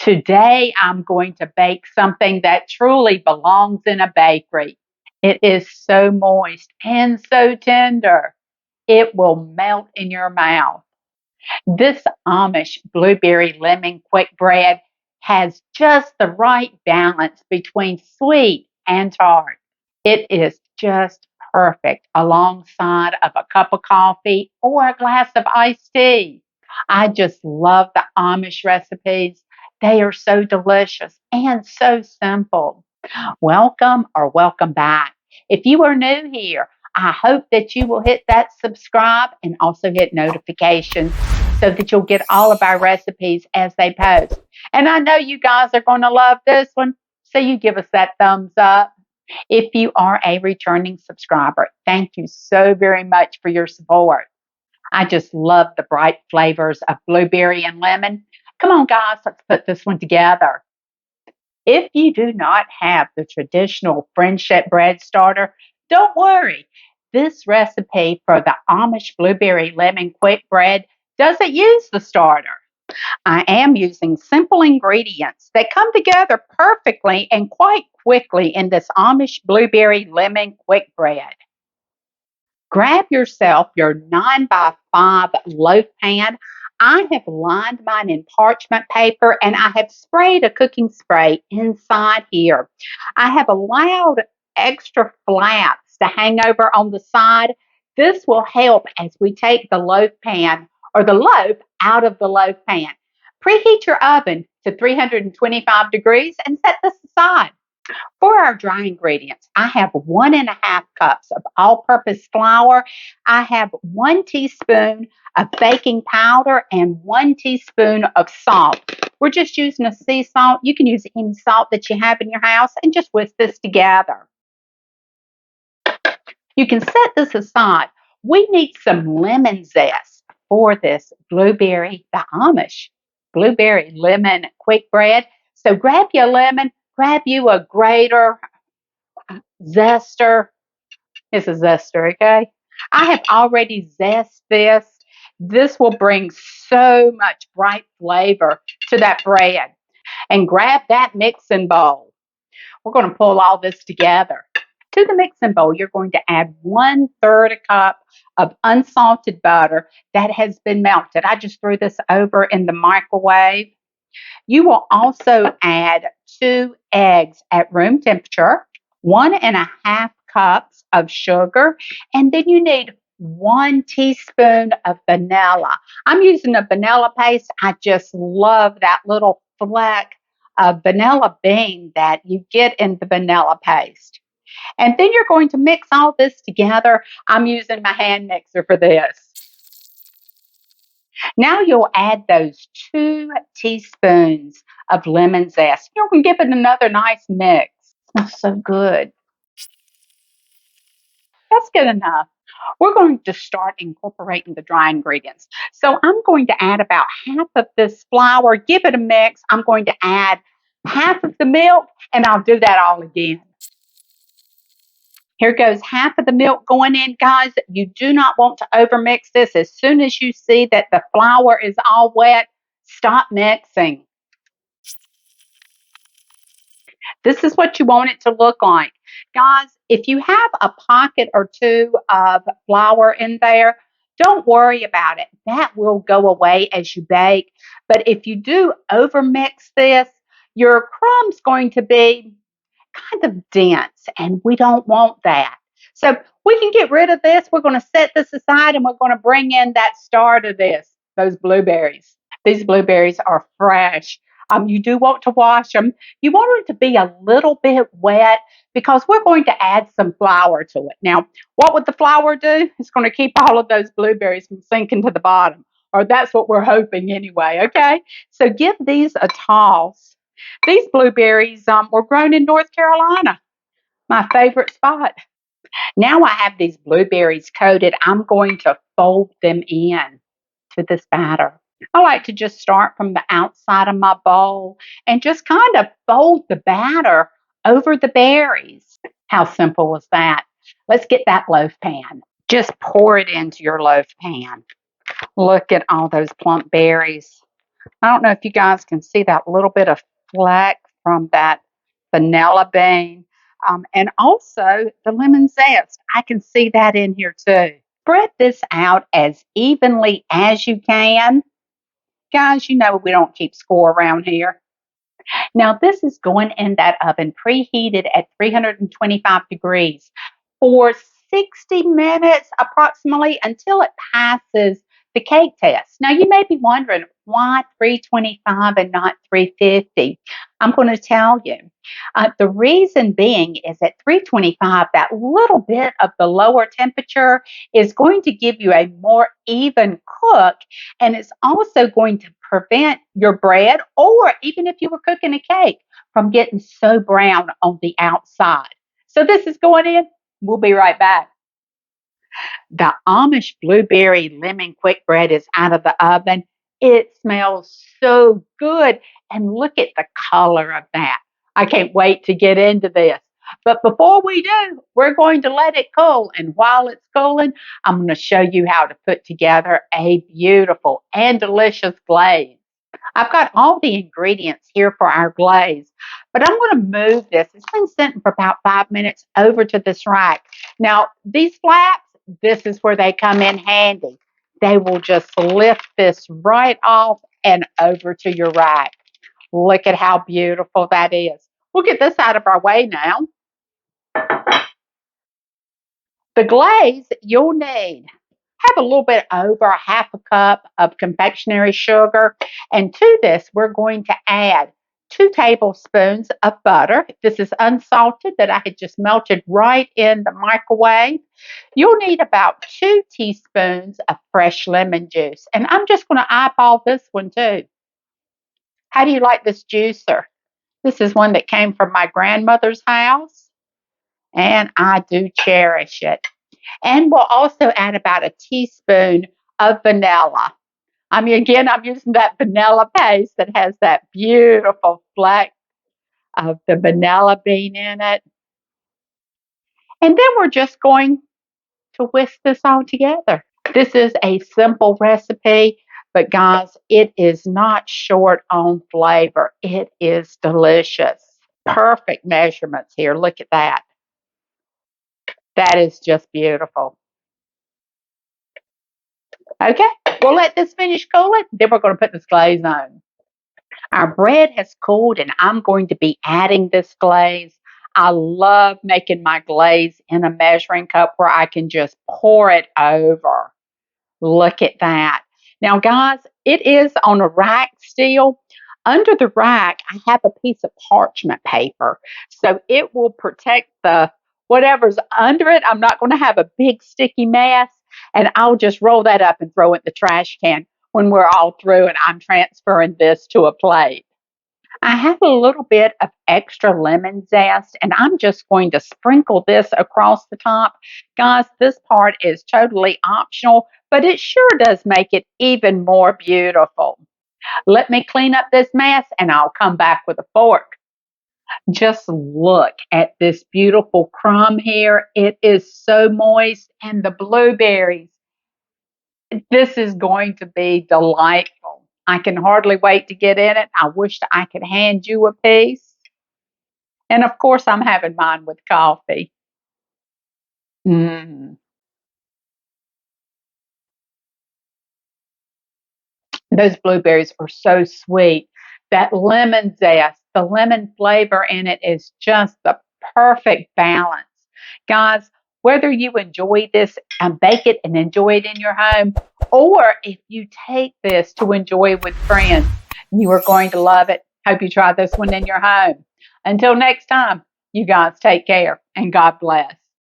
Today, I'm going to bake something that truly belongs in a bakery. It is so moist and so tender, it will melt in your mouth. This Amish Blueberry Lemon Quick Bread has just the right balance between sweet and tart. It is just perfect alongside of a cup of coffee or a glass of iced tea. I just love the Amish recipes. They are so delicious and so simple. Welcome or welcome back. If you are new here, I hope that you will hit that subscribe and also hit notifications so that you'll get all of our recipes as they post. And I know you guys are going to love this one, so you give us that thumbs up. If you are a returning subscriber, thank you so very much for your support. I just love the bright flavors of blueberry and lemon. Come on, guys, let's put this one together. If you do not have the traditional friendship bread starter, don't worry. This recipe for the Amish Blueberry Lemon Quick Bread doesn't use the starter. I am using simple ingredients that come together perfectly and quite quickly in this Amish Blueberry Lemon Quick Bread. Grab yourself your 9 by 5 loaf pan. I have lined mine in parchment paper and I have sprayed a cooking spray inside here. I have allowed extra flaps to hang over on the side. This will help as we take the loaf pan or the loaf out of the loaf pan. Preheat your oven to 325 degrees and set this aside. For our dry ingredients, I have 1.5 cups of all-purpose flour. I have 1 teaspoon of baking powder and 1 teaspoon of salt. We're just using a sea salt. You can use any salt that you have in your house and just whisk this together. You can set this aside. We need some lemon zest for this the Amish Blueberry Lemon Quick Bread. So grab you a lemon, grab you a grater, zester. It's a zester, okay? I have already zested this. This will bring so much bright flavor to that bread. And grab that mixing bowl. We're going to pull all this together. To the mixing bowl, you're going to add 1/3 a cup of unsalted butter that has been melted. I just threw this over in the microwave. You will also add 2 eggs at room temperature, 1.5 cups of sugar, and then you need 1 teaspoon of vanilla. I'm using a vanilla paste. I just love that little fleck of vanilla bean that you get in the vanilla paste. And then you're going to mix all this together. I'm using my hand mixer for this. Now you'll add those 2 teaspoons of lemon zest. You're going to give it another nice mix. It smells so good. That's good enough. We're going to start incorporating the dry ingredients. So I'm going to add about half of this flour, give it a mix. I'm going to add half of the milk, and I'll do that all again. Here goes half of the milk going in, guys. You do not want to overmix this. As soon as you see that the flour is all wet, stop mixing. This is what you want it to look like. Guys, if you have a pocket or 2 of flour in there, don't worry about it. That will go away as you bake. But if you do overmix this, your crumb's going to be kind of dense, and we don't want that. So we can get rid of this. We're going to set this aside, and we're going to bring in that start of this, those blueberries. These blueberries are fresh. You do want to wash them. You want them to be a little bit wet because we're going to add some flour to it. Now, what would the flour do? It's going to keep all of those blueberries from sinking to the bottom, or that's what we're hoping anyway, okay? So give these a toss. These blueberries were grown in North Carolina, my favorite spot. Now I have these blueberries coated. I'm going to fold them in to this batter. I like to just start from the outside of my bowl and just kind of fold the batter over the berries. How simple was that? Let's get that loaf pan. Just pour it into your loaf pan. Look at all those plump berries. I don't know if you guys can see that little bit of fleck from that vanilla bean. And also the lemon zest. I can see that in here too. Spread this out as evenly as you can. Guys, you know we don't keep score around here. Now, this is going in that oven preheated at 325 degrees for 60 minutes approximately until it passes the cake test. Now, you may be wondering why 325 and not 350. I'm going to tell you. The reason being is at 325, that little bit of the lower temperature is going to give you a more even cook, and it's also going to prevent your bread, or even if you were cooking a cake, from getting so brown on the outside. So this is going in. We'll be right back. The Amish Blueberry Lemon Quick Bread is out of the oven. It smells so good. And look at the color of that. I can't wait to get into this. But before we do, we're going to let it cool. And while it's cooling, I'm going to show you how to put together a beautiful and delicious glaze. I've got all the ingredients here for our glaze, but I'm going to move this. It's been sitting for about 5 minutes over to this rack. Now, these flaps, this is where they come in handy. They will just lift this right off and over to your rack. Look at how beautiful that is. We'll get this out of our way now. The glaze you'll need, have a little bit over a half a cup of confectionery sugar. And to this, we're going to add 2 tablespoons of butter. This is unsalted that I had just melted right in the microwave. You'll need about 2 teaspoons of fresh lemon juice. And I'm just going to eyeball this one too. How do you like this juicer? This is one that came from my grandmother's house, and I do cherish it. And we'll also add about a teaspoon of vanilla. I mean, again, I'm using that vanilla paste that has that beautiful fleck of the vanilla bean in it. And then we're just going to whisk this all together. This is a simple recipe, but guys, it is not short on flavor. It is delicious. Perfect measurements here. Look at that. That is just beautiful. Okay, we'll let this finish cooling. Then we're going to put this glaze on. Our bread has cooled, and I'm going to be adding this glaze. I love making my glaze in a measuring cup where I can just pour it over. Look at that. Now, guys, it is on a rack still. Under the rack, I have a piece of parchment paper, so it will protect the whatever's under it. I'm not going to have a big sticky mess, and I'll just roll that up and throw it in the trash can when we're all through and I'm transferring this to a plate. I have a little bit of extra lemon zest, and I'm just going to sprinkle this across the top. Guys, this part is totally optional, but it sure does make it even more beautiful. Let me clean up this mess, and I'll come back with a fork. Just look at this beautiful crumb here. It is so moist, and the blueberries. This is going to be delightful. I can hardly wait to get in it. I wish I could hand you a piece. And of course, I'm having mine with coffee. Mm. Those blueberries are so sweet. That lemon zest, the lemon flavor in it is just the perfect balance. Guys, whether you enjoy this and bake it and enjoy it in your home, or if you take this to enjoy with friends, you are going to love it. Hope you try this one in your home. Until next time, you guys take care and God bless.